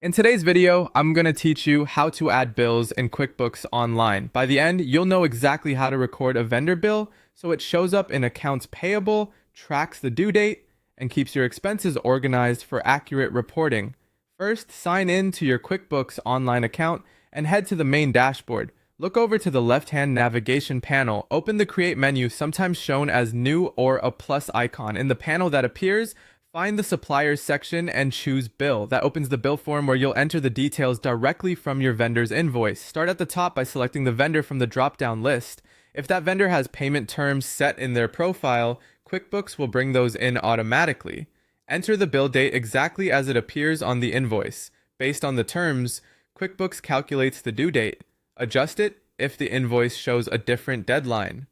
In today's video, I'm going to teach you how to add bills in QuickBooks Online. By the end, you'll know exactly how to record a vendor bill so it shows up in accounts payable, tracks the due date, and keeps your expenses organized for accurate reporting. First, sign in to your QuickBooks Online account and head to the main dashboard. Look over to the left-hand navigation panel. Open the Create menu, sometimes shown as New or a plus icon. In the panel that appears, find the Suppliers section and choose Bill. That opens the bill form where you'll enter the details directly from your vendor's invoice. Start at the top by selecting the vendor from the drop-down list. If that vendor has payment terms set in their profile, QuickBooks will bring those in automatically. Enter the bill date exactly as it appears on the invoice. Based on the terms, QuickBooks calculates the due date. Adjust it if the invoice shows a different deadline.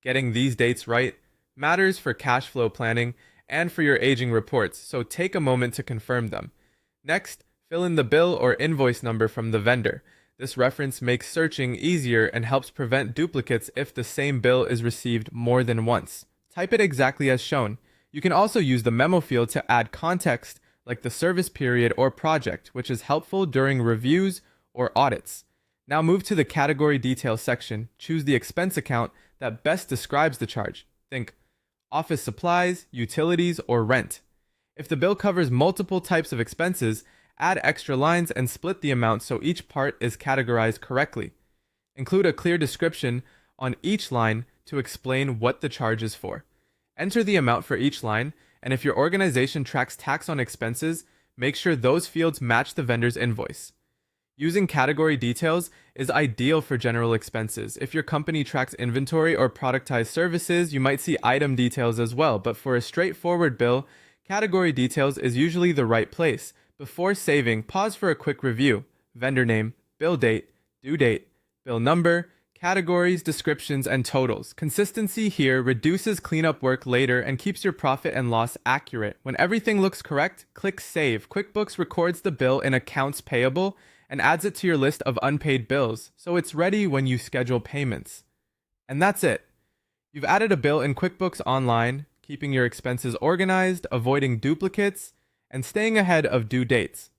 Getting these dates right matters for cash flow planning and for your aging reports, so take a moment to confirm them. Next, fill in the bill or invoice number from the vendor. This reference makes searching easier and helps prevent duplicates if the same bill is received more than once. Type it exactly as shown. You can also use the memo field to add context like the service period or project, which is helpful during reviews or audits. Now move to the category details section. Choose the expense account that best describes the charge. Think office supplies, utilities, or rent. If the bill covers multiple types of expenses, add extra lines and split the amount so each part is categorized correctly. Include a clear description on each line to explain what the charge is for. Enter the amount for each line, and if your organization tracks tax on expenses, make sure those fields match the vendor's invoice. Using category details is ideal for general expenses. If your company tracks inventory or productized services, you might see item details as well, but for a straightforward bill, category details is usually the right place. Before saving, pause for a quick review. Vendor name, bill date, due date, bill number, categories, descriptions, and totals. Consistency here reduces cleanup work later and keeps your profit and loss accurate. When everything looks correct, click Save. QuickBooks records the bill in accounts payable and adds it to your list of unpaid bills, so it's ready when you schedule payments. And that's it. You've added a bill in QuickBooks Online, keeping your expenses organized, avoiding duplicates, and staying ahead of due dates.